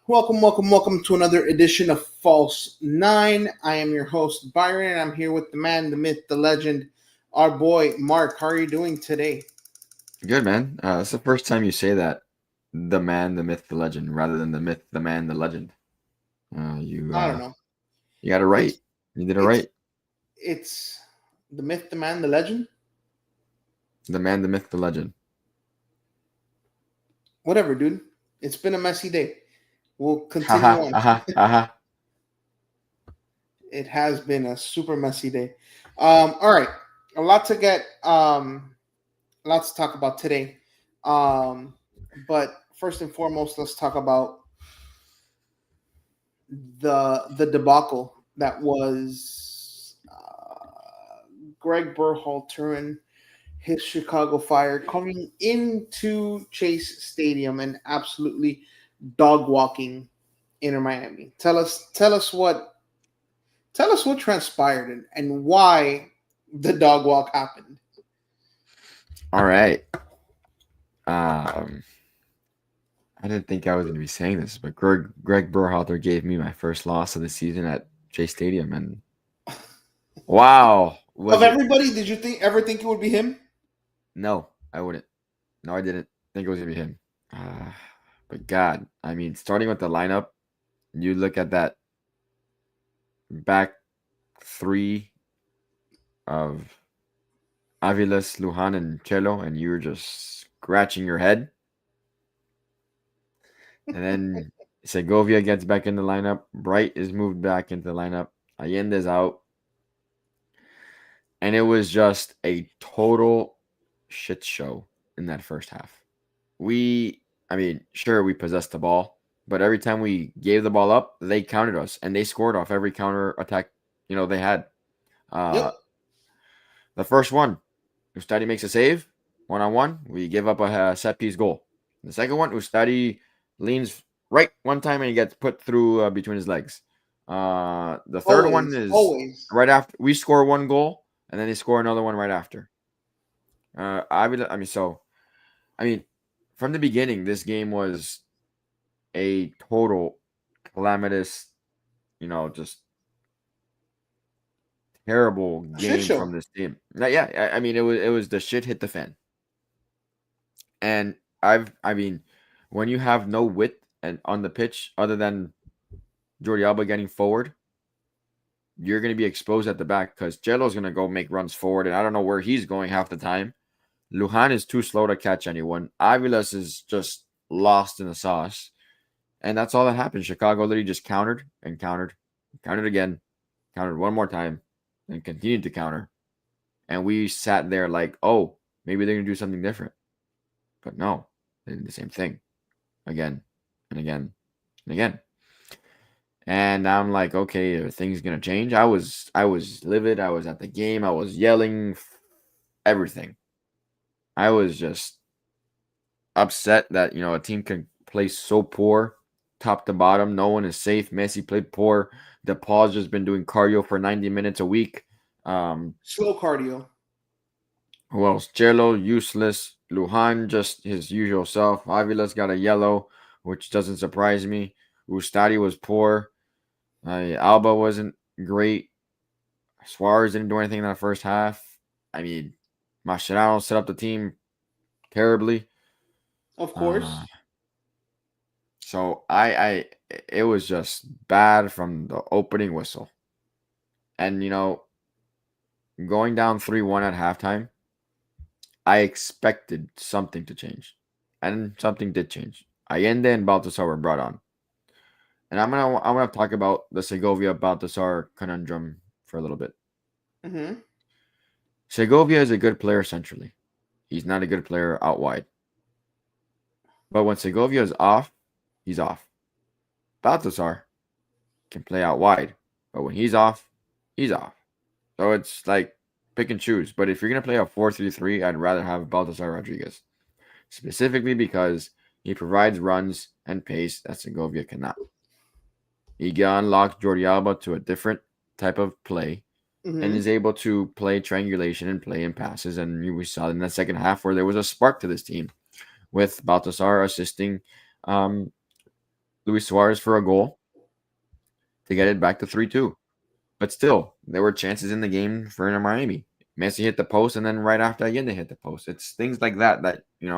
Welcome to another edition of False Nine. I am your host, Byron, and I'm here with the man, the myth, the legend, our boy, Mark. How are you doing today? Good man. It's the first time you say that. The man, the myth, the legend, rather than the myth, the man, the legend. Uh, you I don't uh, know. you got it right. It's You did it it's right. it's the myth, the man, the legend. The man, the myth, the legend. Whatever, dude. It's been a messy day. We'll Haha, continue on. aha, aha. It has been a super messy day. All right. A lot to get a lot to talk about today. But first and foremost, let's talk about the debacle that was Greg Berhalter and his Chicago Fire coming into Chase Stadium and absolutely dog walking Inter Miami. Tell us what transpired and why the dog walk happened. All right. Um, I didn't think I was going to be saying this, but Greg Berhalter gave me my first loss of the season at Chase Stadium, and wow, Of was it? everybody, did you ever think it would be him? No, I wouldn't. No, I didn't think it was going to be him. Uh, but God, I mean, starting with the lineup, you look at that back three of Aviles, Lujan, and Cello, and you were just scratching your head. And then Segovia gets back in the lineup. Bright is moved back into the lineup. Allende's out. And it was just a total shit show in that first half. I mean, sure, we possessed the ball, but every time we gave the ball up, they countered us and they scored off every counter attack, they had. Yep. Uh, the first one, Ustadi makes a save, 1-on-1. We give up a set piece goal. The second one, Ustadi leans right one time and he gets put through between his legs. The third one Always, is always. right after we score one goal and then they score another one right after. I mean, from the beginning, this game was a total calamitous, just terrible A shit game show. from this team. Yeah, I mean, it was the shit hit the fan. And I mean, when you have no width and on the pitch other than Jordi Alba getting forward, you're going to be exposed at the back because Jello's going to go make runs forward, and I don't know where he's going half the time. Lujan is too slow to catch anyone. Aviles is just lost in the sauce, and that's all that happened. Chicago literally just countered and countered, countered again, countered one more time, and continued to counter. And we sat there like, oh, maybe they're going to do something different. But no, they did the same thing again and again and again. And I'm like, okay, are things gonna change? I was livid. I was at the game. I was yelling, everything. I was just upset that a team can play so poor, top to bottom. No one is safe. Messi played poor. DePaul's just been doing cardio for 90 minutes a week. Um, Slow cardio. who else? Cello, useless. Lujan, just his usual self. Avila's got a yellow, which doesn't surprise me. Ustadi was poor. Alba wasn't great. Suarez didn't do anything in that first half. I mean, Mascherano set up the team terribly. Of Uh, course. so it was just bad from the opening whistle. And going down 3-1 at halftime, I expected something to change, and something did change. Allende and Baltasar were brought on, and I'm gonna talk about the Segovia Baltasar conundrum for a little bit. Mm-hmm. Segovia is a good player centrally. He's not a good player out wide. But when Segovia is off, he's off. Baltasar can play out wide, but when he's off, he's off. So it's like pick and choose. But if you're gonna play a 4-3-3, I'd rather have Baltasar Rodriguez, specifically because he provides runs and pace that Segovia cannot. He unlocks Jordi Alba to a different type of play and Mm-hmm. is able to play triangulation and play in passes. And we saw in the second half where there was a spark to this team with Baltasar assisting um, Luis Suarez for a goal to get it back to 3-2. But still, there were chances in the game for Inter Miami. Messi hit the post, and then right after again they hit the post. It's things like that in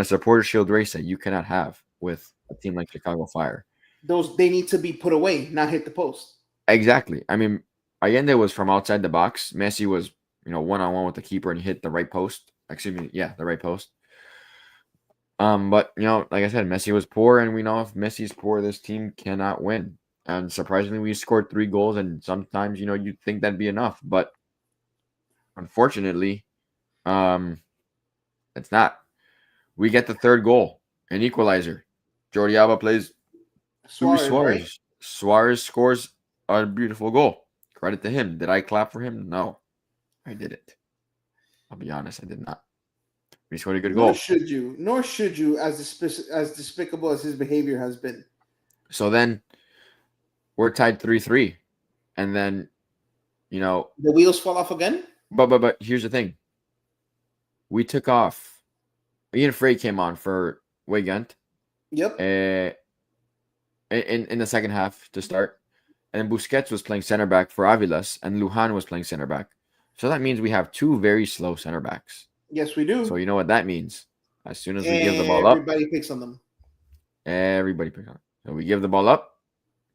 a supporter shield race that you cannot have with a team like Chicago Fire. Those they need to be put away, not hit the post. Exactly. I mean, Allende was from outside the box. Messi was, one on one with the keeper and hit the right post. Excuse me, yeah, the right post. But like I said, Messi was poor, and we know if Messi's poor, this team cannot win. And surprisingly, we scored 3 goals, and sometimes you'd think that'd be enough, but unfortunately, um, it's not. We get the third goal, an equalizer. Jordi Alba plays Luis Suarez, right? Suarez. Suarez scores a beautiful goal. Credit to him. Did I clap for him? No, I didn't. I'll be honest, I did not. He scored a good Nor goal. should you. Nor should you, as despicable as his behavior has been. So then we're tied 3-3, and then you know, The wheels fall off again. but here's the thing. We took off. Ian Frey came on for Wigan Yep. in the second half to start, and Busquets was playing center back for Avilas, and Lujan was playing center back. So that means we have two very slow center backs. Yes, we So do. you know what that means. As soon as we give the ball up, Everybody picks on them. everybody pick on. So we give the ball up.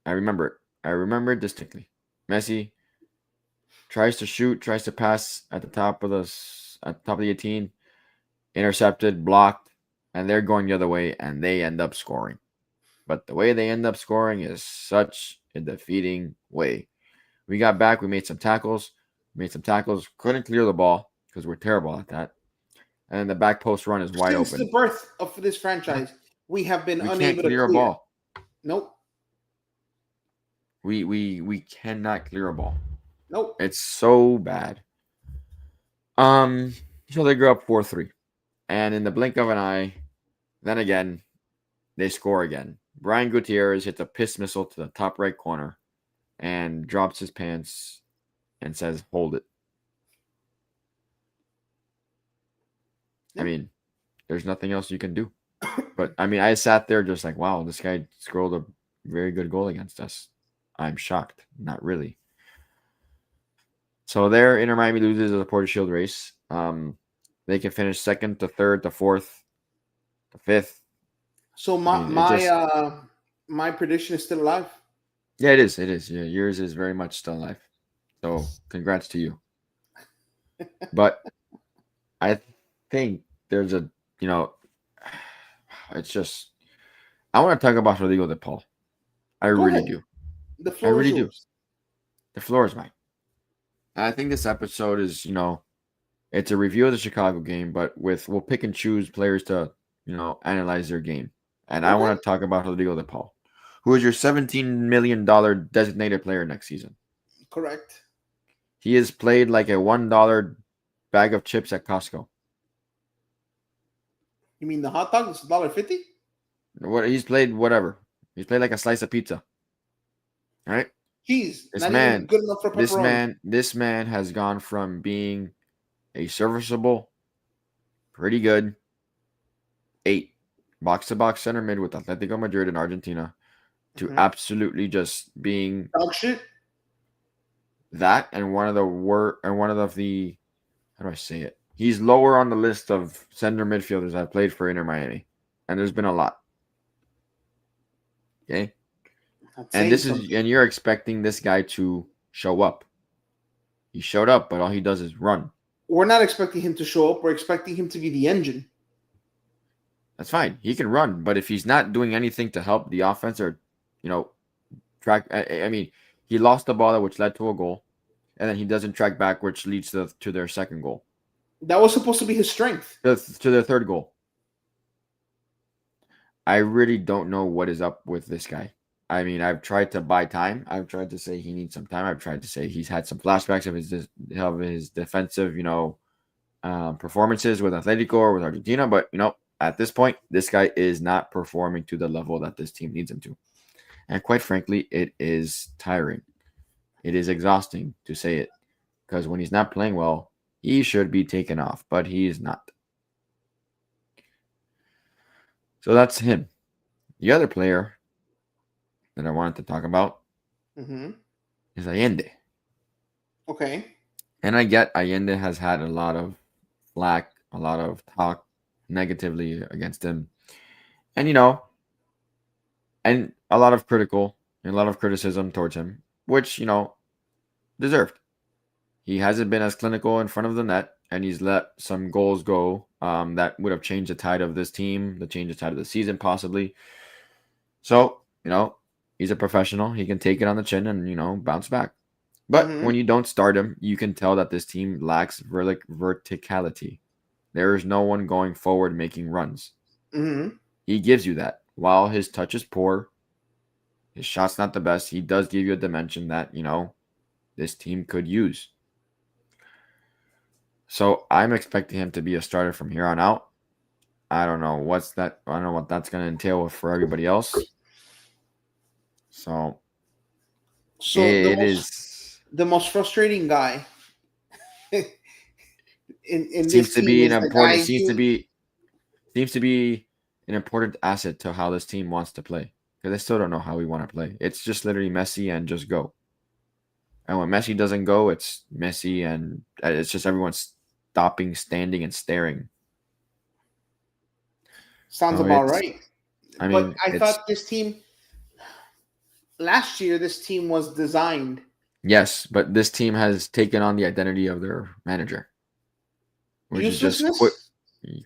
I remember it. I remember it distinctly. Messi tries to shoot, tries to pass at the top of the 18, intercepted, blocked, and they're going the other way, and they end up scoring. But the way they end up scoring is such a defeating way. We got back, we made some tackles, couldn't clear the ball because we're terrible at that. And the back post run is wide Since the open. birth of this Yeah. franchise, we have been We can't unable to clear a clear. ball. Nope. We cannot clear a ball. Nope. It's so bad. Um, so they grew up 4-3. And in the blink of an eye, then again, they score again. Brian Gutierrez hits a piss missile to the top right corner and drops his pants and says, "Hold it." I Yep. mean, there's nothing else you can do. But I mean, I sat there just like, wow, this guy scored a very good goal against us. I'm shocked. Not really. So there, Inter Miami loses the Porter Shield race. They can finish second to third to fourth to fifth. So I my mean, it my just uh my prediction is still alive. yeah, it is. It is. Yeah, yours is very much still alive. So congrats to you. But I think there's a you know, it's just I want to talk about Rodrigo de Paul. I Go really ahead. do. The I floor is really do. yours. The floor is mine. I think this episode is, it's a review of the Chicago game, but we'll pick and choose players to, analyze their game. And I Okay. want to talk about Rodrigo de Paul, who is your $17 million designated player next season. Correct. He has played like a $1 bag of chips at Costco. You mean the hot dog is $1.50? What he's played, whatever. He's played like a slice of pizza. All right. Cheese, This not even man, good enough for this pepperoni. man, this man has gone from being a serviceable, pretty good 8 box to box center mid with Atletico Madrid in Argentina to Mhm. absolutely just being Dog shit. that and one of the how do I say it? He's lower on the list of center midfielders I've played for Inter Miami, and there's been a lot. Okay, That's and saying this is something. and you're expecting this guy to show up. He showed up, but all he does is run. We're not expecting him to show up. We're expecting him to be the engine. That's fine. He can run, but if he's not doing anything to help the offense or, you know, track, I mean, he lost the ball, which led to a goal, and then he doesn't track back, which leads to their second goal, That was supposed to be his strength. to their third goal. I really don't know what is up with this guy. I mean, I've tried to buy time. I've tried to say he needs some time. I've tried to say he's had some flashbacks of his defensive, performances with Atletico or with Argentina. But at this point, this guy is not performing to the level that this team needs him to. And quite frankly, it is tiring. It is exhausting to say it because when he's not playing well, he should be taken off, but he is not. So that's him. The other player that I wanted to talk about Mm-hmm. is Allende. Okay. And I get Allende has had a lot of flack, a lot of talk negatively against him. And and a lot of critical and a lot of criticism towards him, which, deserved. He hasn't been as clinical in front of the net, and he's let some goals go that would have changed the tide of this team, the change the tide of the season, possibly. So, he's a professional. He can take it on the chin and, bounce back. But Mm-hmm. when you don't start him, you can tell that this team lacks verticality. There is no one going forward making runs. Mm-hmm. He gives you that. While his touch is poor, his shot's not the best, he does give you a dimension that, this team could use. So I'm expecting him to be a starter from here on out. I don't know what's that. I don't know what that's going to entail for everybody else. So So the it most is the most frustrating guy in seems this to team be an is the guy important you. seems to be an important asset to how this team wants to play because I still don't know how we want to play. It's just literally Messi and just go. And when Messi doesn't go, it's Messi and it's just everyone stopping, standing, and staring. Sounds So about it's right. I But mean I it's thought this team last year, this team was designed. yes, but this team has taken on the identity of their manager, which is just Uselessness,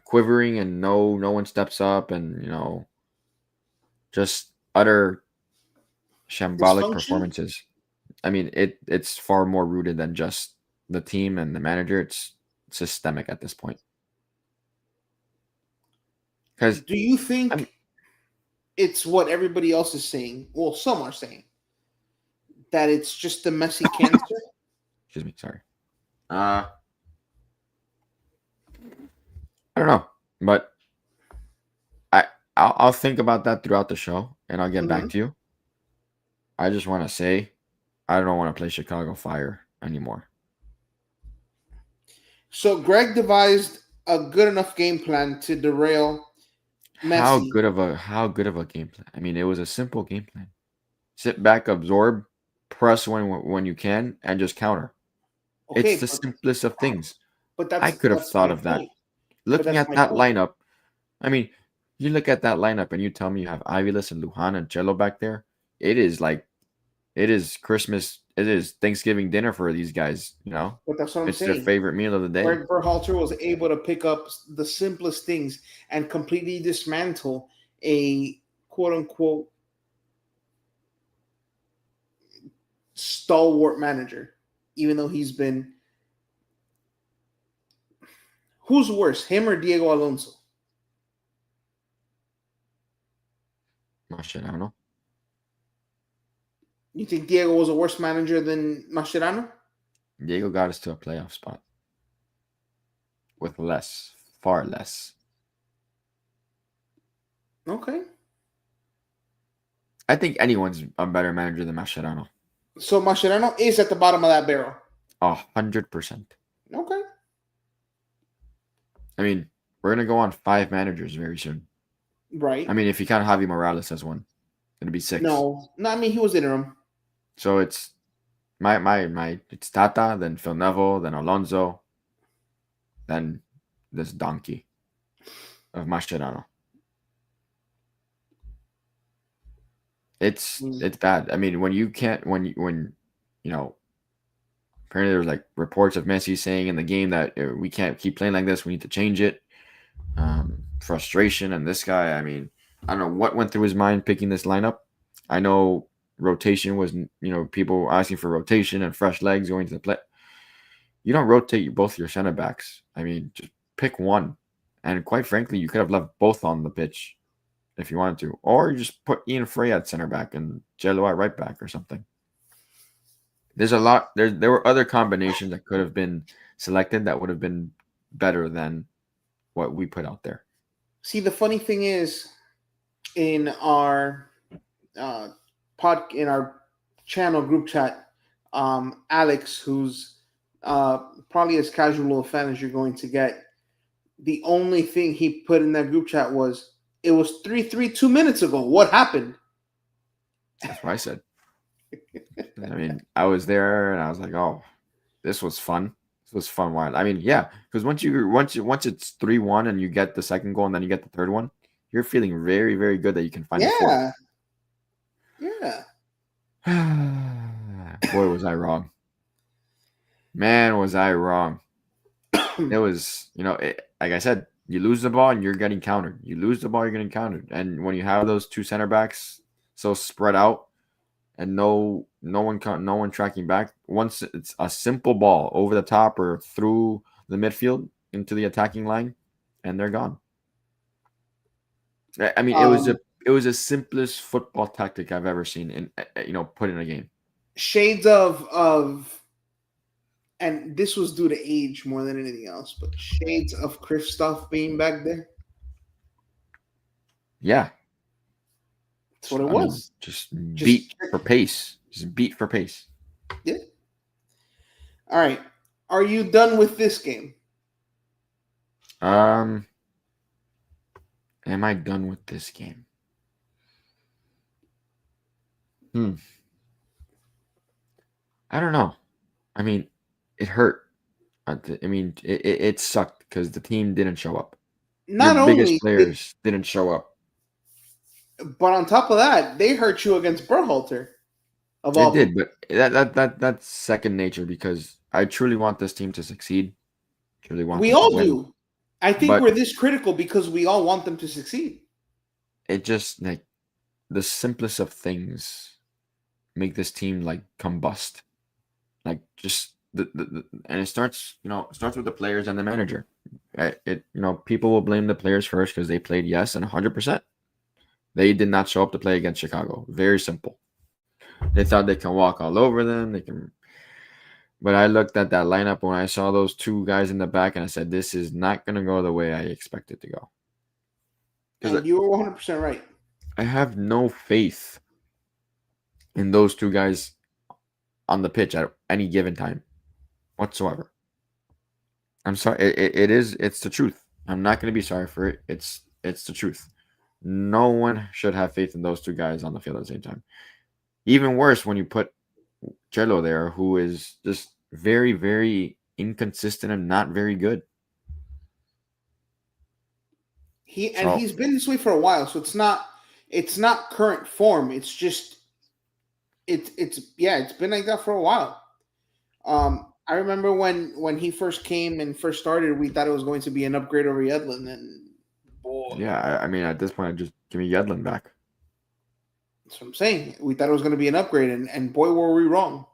quivering and no one steps up and just utter shambolic dysfunction. performances. I mean, it's far more rooted than just the team and the manager. It's systemic at this point. Because Do you I'm think it's what everybody else is saying? Well, some are saying that it's just the messy cancer. excuse me, sorry. Uh, I don't know, but I I'll think about that throughout the show and I'll get back Hmm. to you. I just want to say I don't want to play Chicago Fire anymore. So Greg devised a good enough game plan to derail Messi. How good of a game plan? I mean, it was a simple game plan. Sit back, absorb, press when you can, and just counter. It's Okay, the simplest of things. but I that's could have that's thought my of that. point. But Looking that's at my that point. lineup, I mean, you look at that lineup and you tell me you have Aviles and Lujan and Cello back there. It is like it is Christmas. It is Thanksgiving dinner for these guys. But that's what I'm It's their saying. favorite meal of the day. Greg Berhalter was able to pick up the simplest things and completely dismantle a quote unquote stalwart manager, even though he's been. Who's worse, him or Diego Alonso? Oh shit, I don't know. You think Diego was a worse manager than Mascherano? Diego got us to a playoff spot with less, far less. Okay. I think anyone's a better manager than Mascherano. So Mascherano is at the bottom of that barrel. 100%. Okay. I mean, we're gonna go on 5 managers very soon. I Right. mean, if you count Javi Morales as one, it'll be 6. No. No, I mean he was interim. So it's my it's Tata, then Phil Neville, then Alonso, then this donkey of Mascherano. It's bad. I mean, when you can't when you know apparently there's like reports of Messi saying in the game that we can't keep playing like this. We need to change it. Frustration and this guy. I mean, I don't know what went through his mind picking this lineup. I know rotation was people asking for rotation and fresh legs going to the play. You don't rotate both your center backs. I mean, just pick one. And quite frankly, you could have left both on the pitch if you wanted to, or you just put Ian Frey at center back and Jello at right back or something. There's a lot. There were other combinations that could have been selected that would have been better than what we put out there. See, the funny thing is, in our uh, in our channel group chat, Alex, who's probably as casual a fan as you're going to get, the only thing he put in that group chat was, "It was 3-3 2 minutes ago. What happened?" That's what I said. I mean, I was there and I was like, oh, this was fun. This was fun. While I mean, yeah, because once it's 3-1 and you get the second goal and then you get the third one, you're feeling very very good that you can find the fourth. Yeah, yeah. Boy, was I wrong. Man, was I wrong. It was, like I said, you lose the ball and you're getting countered. You lose the ball, you're getting countered. And when you have those two center backs so spread out and no one tracking back, once it's a simple ball over the top or through the midfield into the attacking line, and they're gone. I mean, um, it was the simplest football tactic I've ever seen in put in a game. Shades of, and this was due to age more than anything else, but shades of Kristoff being back there. Yeah, That's what it I mean, was. just Just beat for pace. Just beat for pace. yeah. All right. Are you done with this game? Um, am I done with this game? Hmm. I don't know. I mean, it hurt. I mean, it sucked because the team didn't show up. Your Not biggest only did, players didn't show up. but on top of that, they hurt you against Berhalter of It all did, people. but that's second nature because I truly want this team to succeed. Truly want We them to all win. do. I think But we're this critical because we all want them to succeed. it just like the simplest of things make this team like combust. Like just and it starts, it starts with the players and the manager. People will blame the players first because they played yes and 100%. They did not show up to play against Chicago. Very simple. They thought they can walk all over them. They can, but I looked at that lineup when I saw those two guys in the back, and I said, "This is not going to go the way I expect it to go." Because And you were 100% right. I have no faith in those two guys on the pitch at any given time whatsoever. I'm sorry. It's the truth. I'm not going to be sorry for it. It's the truth. No one should have faith in those two guys on the field at the same time. Even worse when you put Cello there, who is just very, very inconsistent and not very good. So He's been this way for a while, so it's not current form. It's just it's been like that for a while. I remember when he first came and first started, we thought it was going to be an upgrade over Yedlin, and boy, yeah, I mean at this point, I just give me Yedlin back. that's what I'm saying. We thought it was going to be an upgrade, and boy, were we wrong.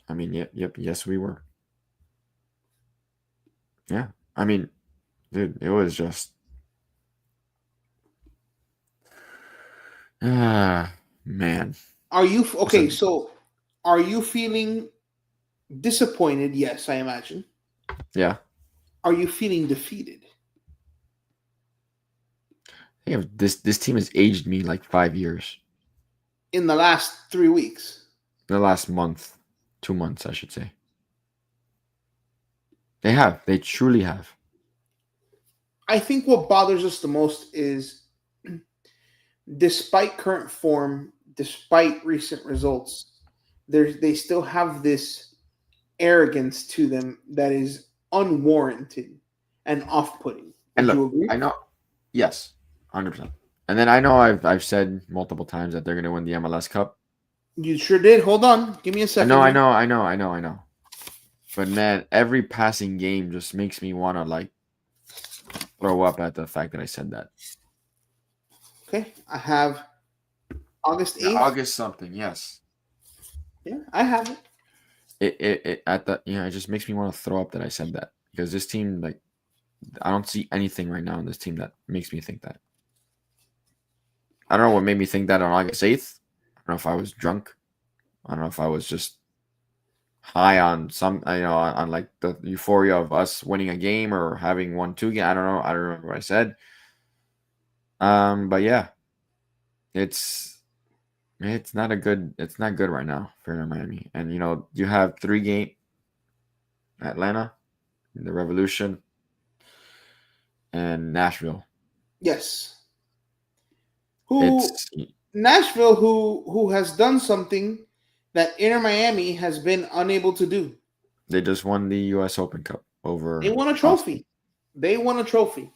I mean, yep, yes, we were. Yeah, I mean, dude, it was just man. Are you okay? Listen, So, are you feeling disappointed? Yes, I imagine. yeah, Are you feeling defeated? this team has aged me like 5 years. In the last 3 weeks? The last month, 2 months, I should say. They have. They truly have. I think what bothers us the most is, despite current form, despite recent results, they still have this arrogance to them that is unwarranted and off-putting. And Would you look, agree? I know. Yes, 100%. And then I know I've said multiple times that they're going to win the MLS Cup. You sure did. Hold on. Give me a I know, second I here. know, I know, I know, I know. But man, every passing game just makes me want to like throw up at the fact that I said that. Okay. I have August Yeah, 8th. August something, yes. Yeah, I have it. It at the it just makes me want to throw up that I said that because this team like I don't see anything right now in this team that makes me think that. I don't know what made me think that on August 8th. I don't know if I was drunk. I don't know if I was just high on some, on like the euphoria of us winning a game or having won two games. I don't know. I don't remember what I said. But yeah, it's it's not good right now for Miami. And you have 3 game Atlanta, the Revolution, and Nashville. Yes. Who It's Nashville, who has done something that Inter Miami has been unable to do. They just won the U.S. Open Cup They over won a Austin. trophy. They won a trophy.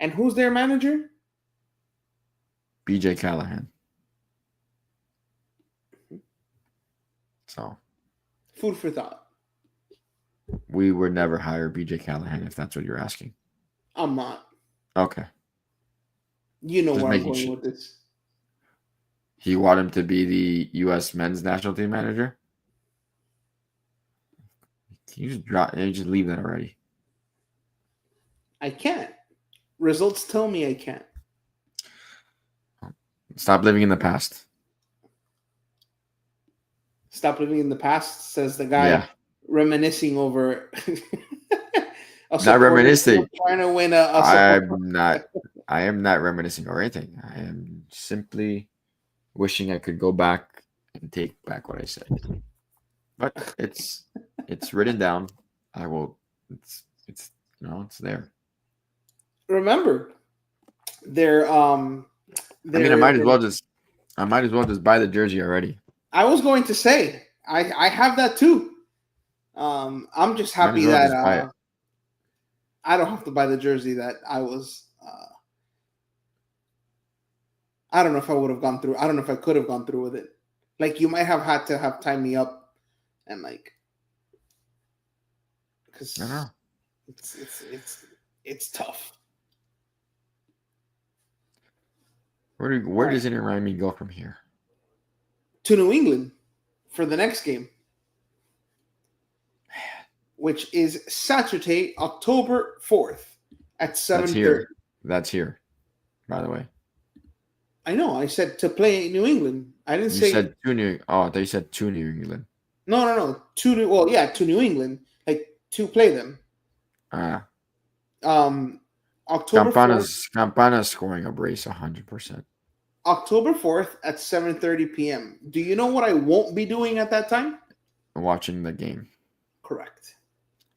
And who's their manager? B.J. Callahan. So Food for thought. we would never hire B.J. Callahan if that's what you're asking. I'm not. Okay, You know just where I'm making going sure. with this. You want him to be the U.S. men's national team manager? Can you just drop? You just leave that already. I can't. Results tell me I can't. Stop living in the past. Stop living in the past, says the guy Yeah, reminiscing over a not supporter reminiscing. trying to win a support. I'm not. I am not reminiscing or anything. I am simply wishing I could go back and take back what I said. But it's written down. I will. It's it's there. Remember, they're I mean, they're I might as well just buy the jersey already. I was going to say I have that too. I'm just Might as happy well that just buy it. I don't have to buy the jersey that I was. I don't know if I would have gone through. I don't know if I could have gone through with it. Like you might have had to have tied me up, and like I don't know. because it's tough. All Where right, does Inter Miami go from here? to New England for the next game, which is Saturday, October 4th at That's 7:30. here. That's here. By the way, I know. I said to play New England. I didn't you say said two New. Oh, I thought you said two New England. no. To New, well, yeah, to New England, like to play them. Ah, Um, October 4th, Campana's scoring a brace 100%. October 4th at 7:30 p.m. Do you know what I won't be doing at that time? Watching the game. Correct.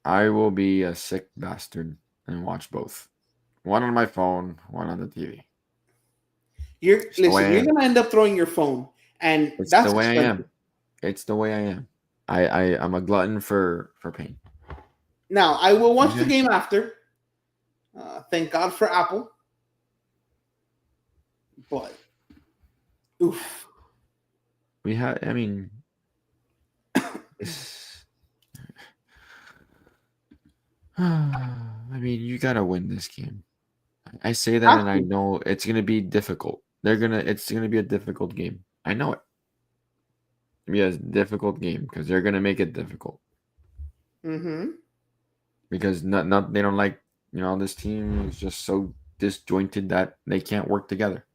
I will be a sick bastard and watch both. One on my phone, one on the TV. You're It's the listen. way I You're am. gonna end up throwing your phone, and It's the that's way I am. expensive. It's the way I am. I'm a glutton for pain. Now I will watch the Okay. game after. Thank God for Apple, but oof. We have. I mean, this. I mean, you gotta win this game. I say that, Have and I to. know it's gonna be difficult. It's gonna be a difficult game. I know it. It'll be a difficult game because they're gonna make it difficult Mm-hmm. because not they don't like this team is just so disjointed that they can't work together.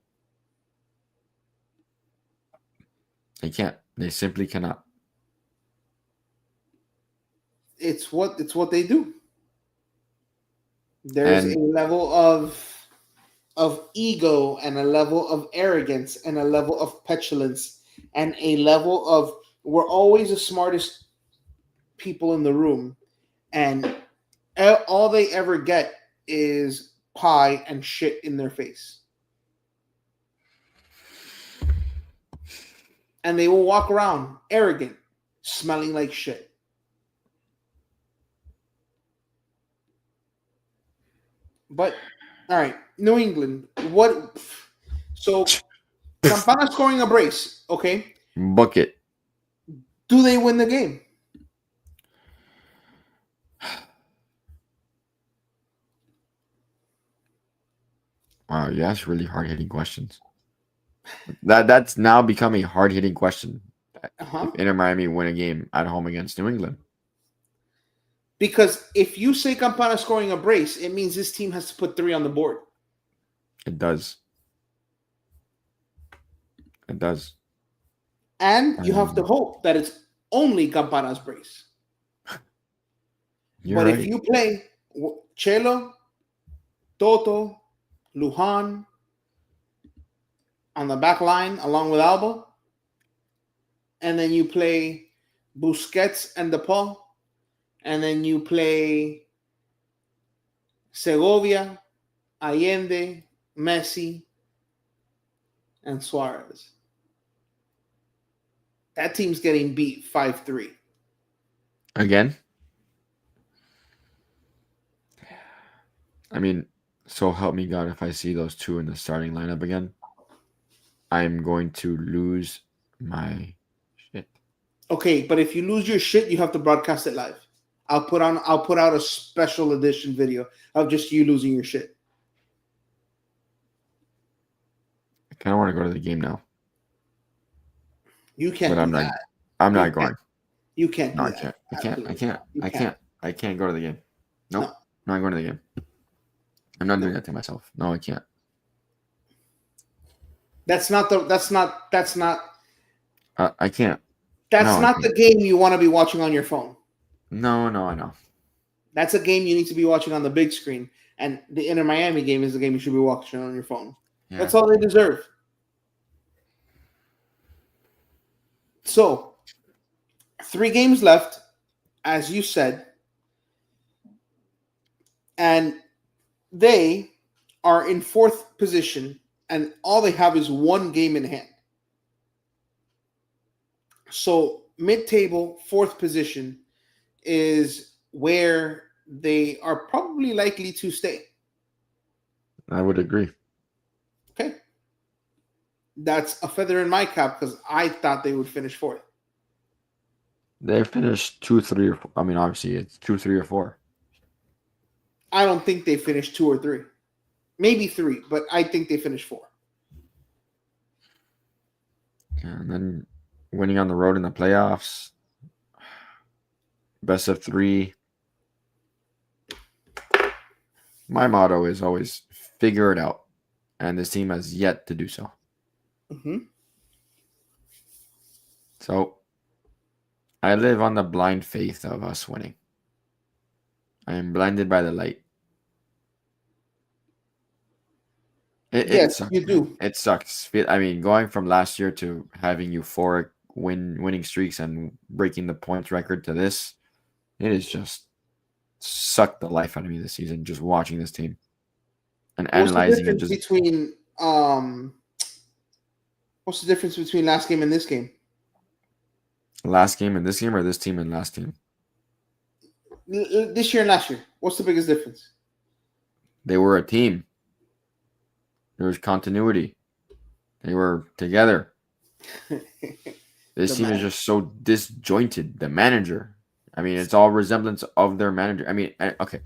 They can't. They simply cannot. It's what they do. There's a And level of ego and a level of arrogance and a level of petulance and a level of we're always the smartest people in the room and all they ever get is pie and shit in their face and they will walk around arrogant smelling like shit. But all right, New England, what? So Campana scoring a brace, okay, book it. do they win the game? Wow, you ask really hard hitting questions. That's now become a hard hitting question. Uh-huh. If Inter Miami win a game at home against New England, Because if you say Campana scoring a brace, it means this team has to put three on the board. it does. It does. And you have to Um, hope that it's only Campana's brace. you're But if right. you play Chelo, Toto, Lujan on the back line along with Alba, and then you play Busquets and DePaul, and then you play Segovia, Allende, Messi, and Suarez. That team's getting beat 5-3. Again, I mean, so help me God, if I see those two in the starting lineup again, I'm going to lose my shit. Okay, but if you lose your shit, you have to broadcast it live. I'll put out a special edition video of just you losing your shit. I kind of want to go to the game now, You but can't do that. I'm You not can't. going. You can't No, do I that. can't. I can't. I Absolutely can't. not. You I can't. can't. I can't go to the game. Nope. No. I'm not going to the game. I'm not doing No. that to myself. No, I can't. I can't. That's No, I not can't. the game you want to be watching on your phone. No, no, I know. That's a game you need to be watching on the big screen. And the Inter Miami game is the game you should be watching on your phone. Yeah. That's all they deserve. So, 3 games left, as you said, and they are in fourth position, and all they have is 1 game in hand. So, mid table, fourth position is where they are probably likely to stay. I would agree. Okay. That's a feather in my cap because I thought they would finish fourth. They finished 2, 3, or 4. I mean, obviously, it's 2, 3, or 4. I don't think they finished 2 or 3. Maybe 3, but I think they finished 4. And then winning on the road in the playoffs, best of 3. My motto is always figure it out, and this team has yet to do so. Mm-hmm. So I live on the blind faith of us winning. I am blinded by the light. It Yes, sucks, you man. do. It sucks. I mean, going from last year to having euphoric winning streaks and breaking the points record to this, it has just sucked the life out of me this season. Just watching this team and What's the analyzing it. difference Just between what's the difference between last game and this game? last game and this game, or this team and last team. This year and last year. What's the biggest difference? They were a team. There was continuity. They were together. This team is just so disjointed. The manager. I mean, it's all resemblance of their manager. I mean, okay.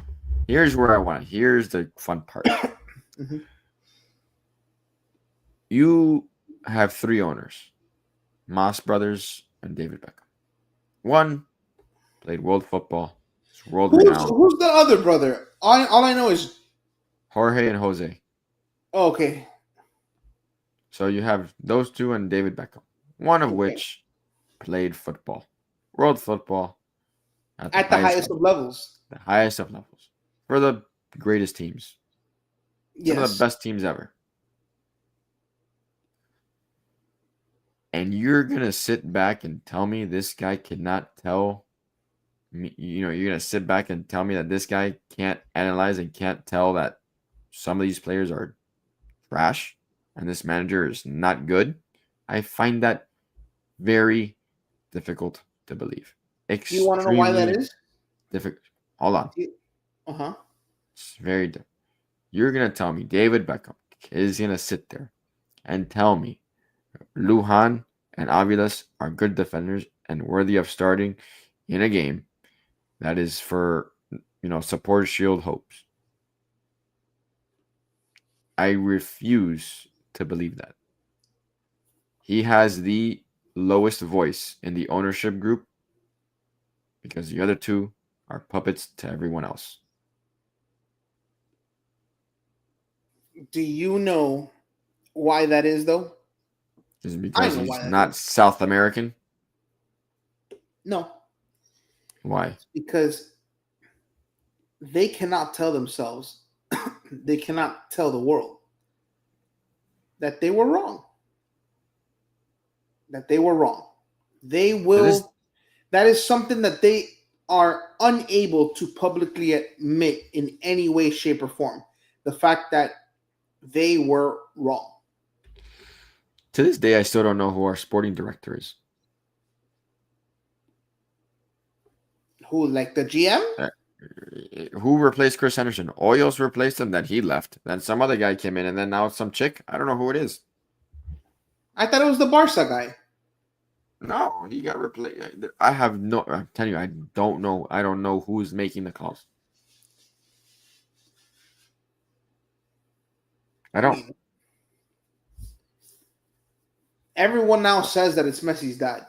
Here's where I want to. Here's the fun part. Mm-hmm. You have 3 owners, Moss Brothers and David Beckham. One played world football. It's world renowned. Who's the other brother? All I know is Jorge and Jose. okay. So you have those 2 and David Beckham. One of which played football. World football at the Highest of levels. The highest of levels. For the greatest teams. Some of the Yes. best teams ever. And you're going to sit back and tell me this guy cannot tell me, you're going to sit back and tell me that this guy can't analyze and can't tell that some of these players are trash and this manager is not good. I find that very difficult to believe. Do you want to know why that is? Difficult. Hold on. Uh-huh. It's very difficult. You're going to tell me David Beckham is going to sit there and tell me Lujan and Avilas are good defenders and worthy of starting in a game that is for, support shield hopes. I refuse to believe that. He has the lowest voice in the ownership group because the other 2 are puppets to everyone else. Do you know why that is, though? Is it I because know he's why that not is. South American? No, Why? because they cannot tell themselves, they cannot tell the world that they were wrong. That they were wrong. They will. That is something that they are unable to publicly admit in any way, shape, or form. The fact that they were wrong. To this day, I still don't know who our sporting director is. Who, like the GM? Uh, Who replaced Chris Henderson? Oyos replaced him. Then he left. Then some other guy came in, and then now it's some chick. I don't know who it is. I thought it was the Barca guy. No, he got replaced. I have no. I'm telling you, I don't know. I don't know who's making the calls. I I don't. mean, everyone now says that it's Messi's dad.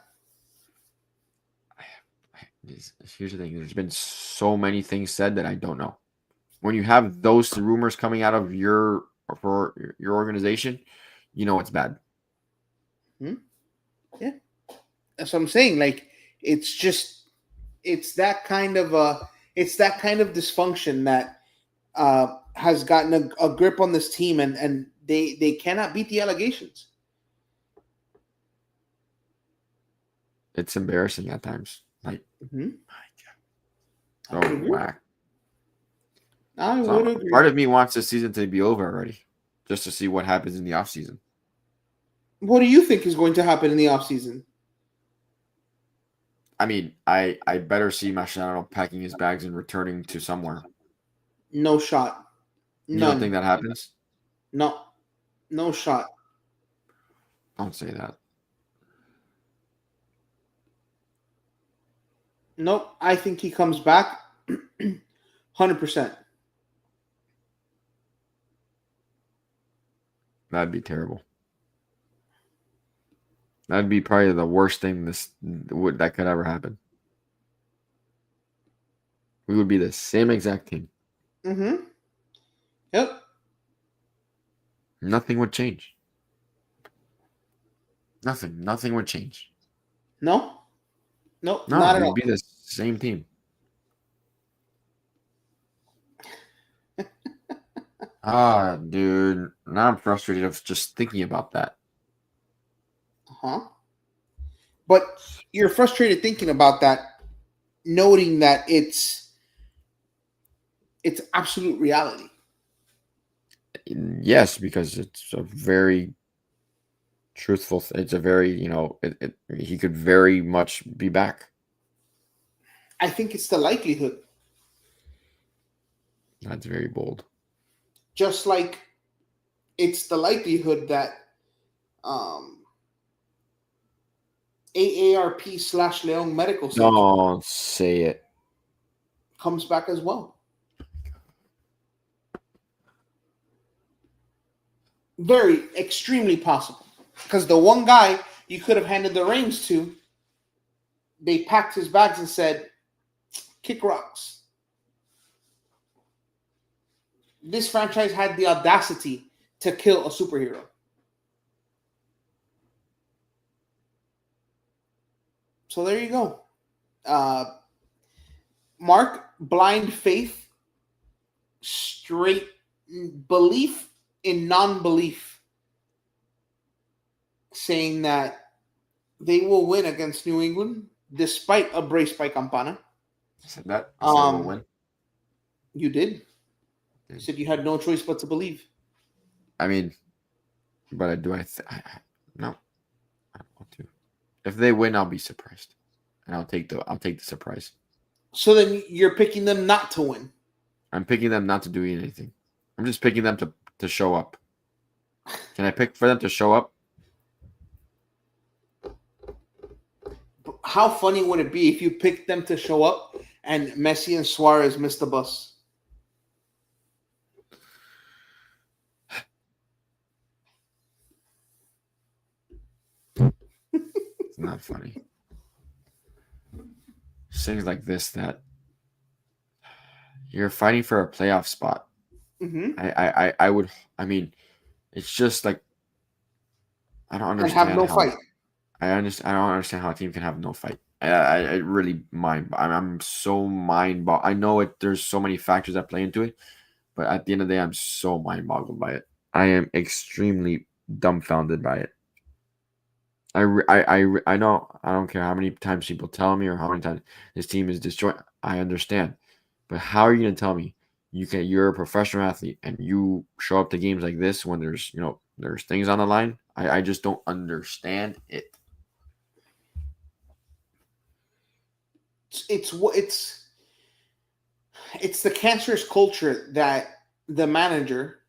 Here's the thing. There's been so many things said that I don't know. When you have those rumors coming out of your organization, you know it's bad. Hmm? Yeah, that's what I'm saying. Like, it's just it's that kind of dysfunction that has gotten a grip on this team, and they cannot beat the allegations. It's embarrassing at times. Like, Mm-hmm. I so would agree. whack. I would So agree. part of me wants the season to be over already, just to see what happens in the offseason. What do you think is going to happen in the offseason? I mean, I better see Mascherano packing his bags and returning to somewhere. No shot. You don't think None. that happens? No. No shot. Don't say that. Nope. I think he comes back 100%. That'd be terrible. That'd be probably the worst thing that could ever happen. We would be the same exact team. Mm-hmm. Yep. Nothing would change. Nothing. Nothing would change. No. Nope. No, Not at we'd all. be the same team. Dude. Now I'm frustrated of just thinking about that. Huh? But you're frustrated thinking about that, noting that it's absolute reality. Yes, because it's a very truthful. It's a very, he could very much be back. I think it's the likelihood. That's very bold. Just like it's the likelihood that um, AARP/Leon Medical Center Don't say it. comes back as well. Very, extremely possible. Because the one guy you could have handed the reins to, they packed his bags and said, kick rocks. This franchise had the audacity to kill a superhero. So there you go. Mark, blind faith, straight belief in non-belief, saying that they will win against New England despite a brace by Campana. I said that. I said we'll win. You did. You said you had no choice but to believe. I mean, but no, I don't want to. If they win, I'll be surprised, and I'll take the surprise. So then you're picking them not to win. I'm picking them not to do anything. I'm just picking them to show up. Can I pick for them to show up? How funny would it be if you picked them to show up and Messi and Suarez missed the bus? It's not funny. Things like this that you're fighting for a playoff spot. Mm-hmm. I would. I mean, it's just like I don't And understand have no how. fight. I understand. I don't understand how a team can have no fight. I really I'm so mind. I know it. There's so many factors that play into it, but at the end of the day, I'm so mind boggled by it. I am extremely dumbfounded by it. I know. I don't care how many times people tell me or how many times this team is destroyed. I understand, but how are you going to tell me you're a professional athlete and you show up to games like this when there's things on the line? I just don't understand it. it's it's the cancerous culture that the manager,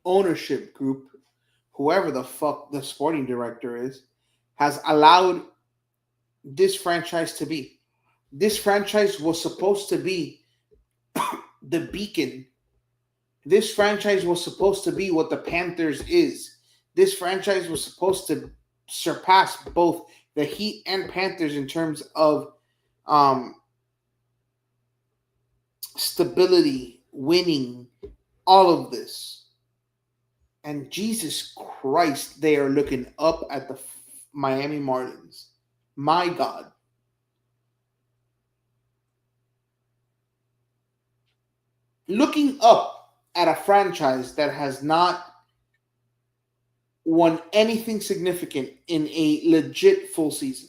ownership group, whoever the fuck the sporting director is, has allowed this franchise to be. This franchise was supposed to be the beacon. This franchise was supposed to be what the Panthers is. This franchise was supposed to surpass both the Heat and Panthers in terms of um, stability, winning, all of this. And Jesus Christ, they are looking up at the Miami Marlins. My God. Looking up at a franchise that has not won anything significant in a legit full season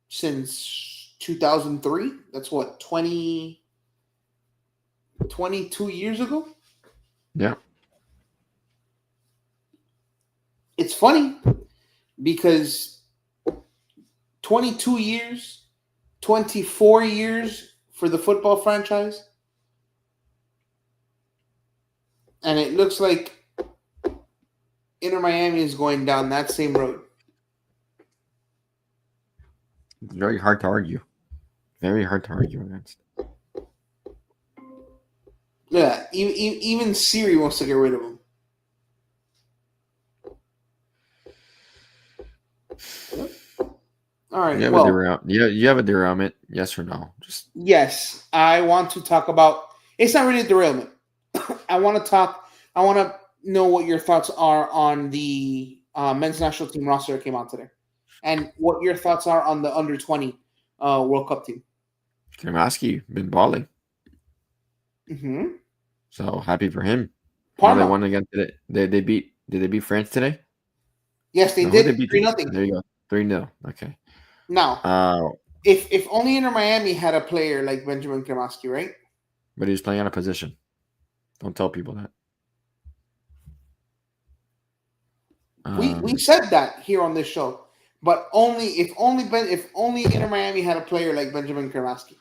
since 2003. That's what, 22 years ago? Yeah. It's funny because 22 years, 24 years for the football franchise, and it looks like Inter Miami is going down that same road. It's very hard to argue. Very hard to argue against. Yeah, even Siri wants to get rid of him. All right. You have a Well, derail. You have a derailment. Yes or no? Just yes, I want to talk about. It's not really a derailment. I want to talk. I want to know what your thoughts are on the men's national team roster that came out today, and what your thoughts are on the under 20 World Cup team. Kremaski been balling. Mm-hmm. So happy for him. Now they Parma. won again today. They beat. Did they beat France today? Yes, they No, who they did beat? 3-0. There you go. 3-0. Okay. Now, Uh, if only Inter Miami had a player like Benjamin Kremaski, right? but he was playing out of position. Don't tell people that. We said that here on this show, but only if only Inter Miami had a player like Benjamin Kremaski.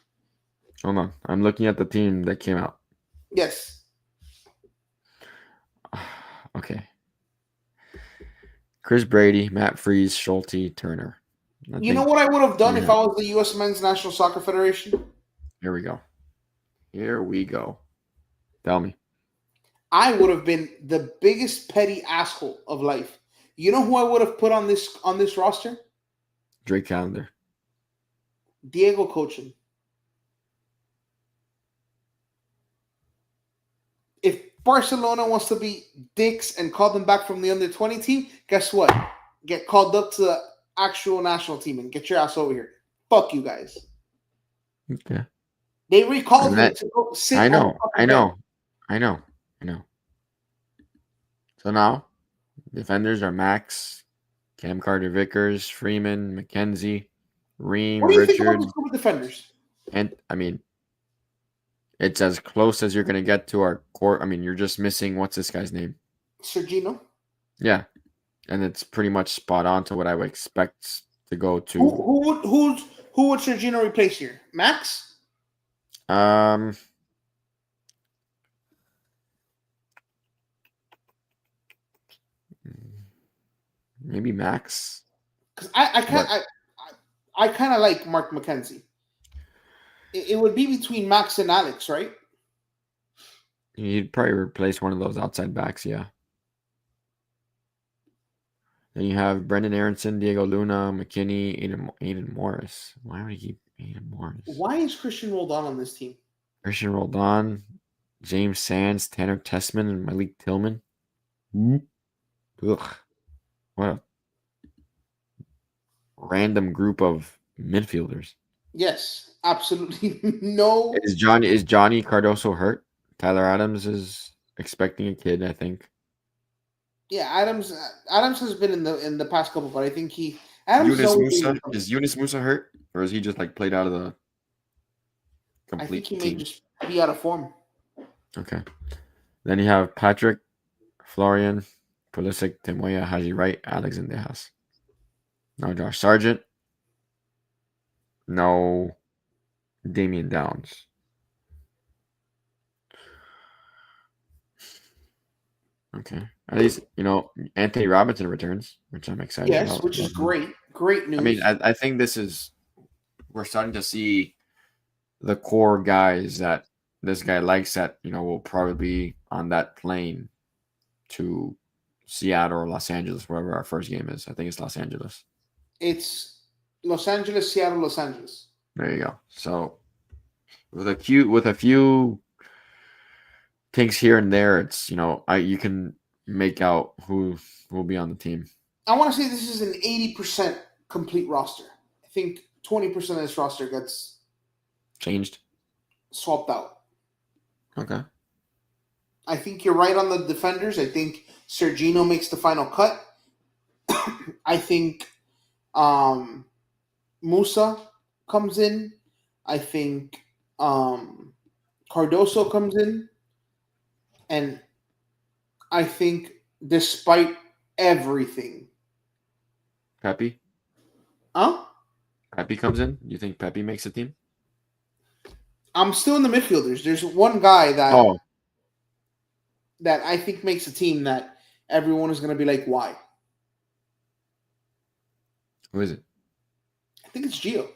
Hold on. I'm looking at the team that came out. Yes. Okay. Chris Brady, Matt Freeze, Schulte, Turner. You know what I would have done if Yeah. I was the U.S. Men's National Soccer Federation? Here we go. Here we go. Tell me. I would have been the biggest petty asshole of life. You know who I would have put on this roster? Drake Calendar. Diego Cochin. If Barcelona wants to be dicks and call them back from the under 20 team, guess what? Get called up to the actual national team and get your ass over here. Fuck you guys. Okay. They recalled him to go sit I on the know. fucking bench. I know. So now, defenders are Max, Cam Carter Vickers, Freeman, McKenzie, Ream, What do you think about Richard, this group of defenders? and I mean, it's as close as you're gonna get to our core. I mean, you're just missing what's this guy's name? Sergino. Yeah, and it's pretty much spot on to what I would expect to go to. Who would Sergino replace here? Max? Um, maybe Max. Because I kind of like Mark McKenzie. It would be between Max and Alex, right? You'd probably replace one of those outside backs, yeah. Then you have Brendan Aronson, Diego Luna, McKinney, Aiden Morris. Why would he keep Aiden Morris? Why is Christian Roldan on this team? Christian Roldan, James Sands, Tanner Tessman, and Malik Tillman. Ugh. What a random group of midfielders. Yes, absolutely no. Is Johnny Cardoso hurt? Tyler Adams is expecting a kid, I think. Yeah, Adams has been in the past couple, but I think Adams Yunus always Musa. been- Is Yunus Musa hurt? Or is he just like played out of the I think complete he may team? just be out of form. Okay. Then you have Patrick, Florian, Pulisic, Timoya, Haji Wright, Alex Indejas. Now Josh Sargent, No Damian Downs. Okay. At least, Anthony Robinson returns, which I'm excited Yes, about. which is great. Great I mean, news. I think we're starting to see the core guys that this guy likes that, will probably be on that plane to Seattle or Los Angeles, wherever our first game is. I think it's Los Angeles. It's Los Angeles, Seattle, Los Angeles. There you go. So with a few things here and there, it's you can make out who will be on the team. I want to say this is an 80% complete roster. I think 20% of this roster gets Changed. swapped out. Okay. I think you're right on the defenders. I think Sergino makes the final cut. I think Musa comes in. I think Cardoso comes in. And I think despite everything. Pepe? Huh? Pepe comes in? You think Pepe makes the team? I'm still in the midfielders. There's one guy that Oh, that I think makes a team that everyone is going to be like, why? who is it? I think it's Gio.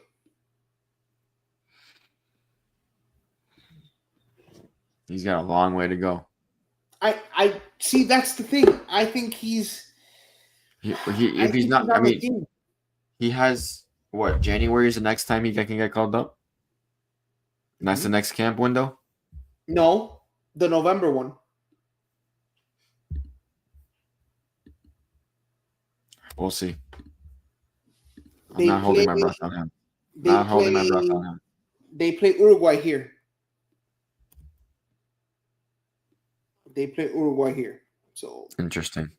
He's got a long way to go. I see. That's the thing. I think he's. If he's not, I mean, he has what? January is the next time he can get called up. And that's the next camp window. No, the November one. We'll see. I'm They not holding my play- breath on him. They Not holding my play. breath on him. They play Uruguay here. They play Uruguay here. So Interesting.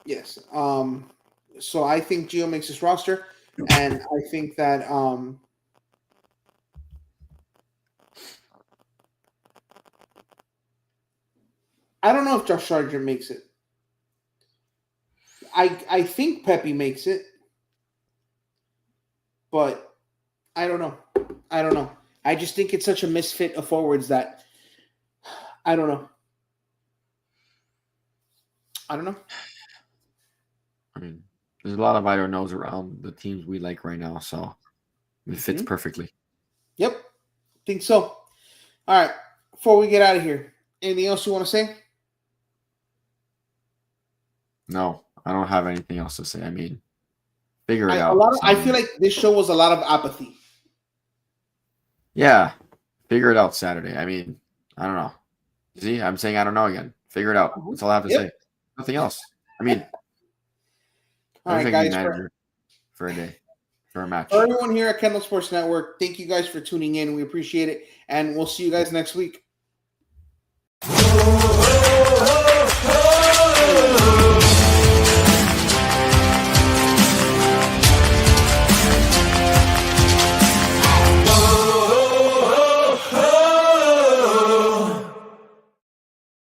yes. So I think Gio makes his roster, and I think that I don't know if Josh Sargent makes it. I think Pepe makes it, but I don't know. I don't know. I just think it's such a misfit of forwards that I don't know. I don't know. I mean, there's a lot of I don't knows around the teams we like right now, so it fits perfectly. Yep. Think so. All right. Before we get out of here, anything else you want to say? No, I don't have anything else to say. I mean, figure it out. I feel like this show was a lot of apathy. Yeah, figure it out Saturday. I mean, I don't know. See, I'm saying I don't know again. Figure it out. That's all I have to say. Nothing else. I mean, all right, everything guys. manager for a day, for a match. For everyone here at Kendall Sports Network, thank you guys for tuning in. We appreciate it, and we'll see you guys next week.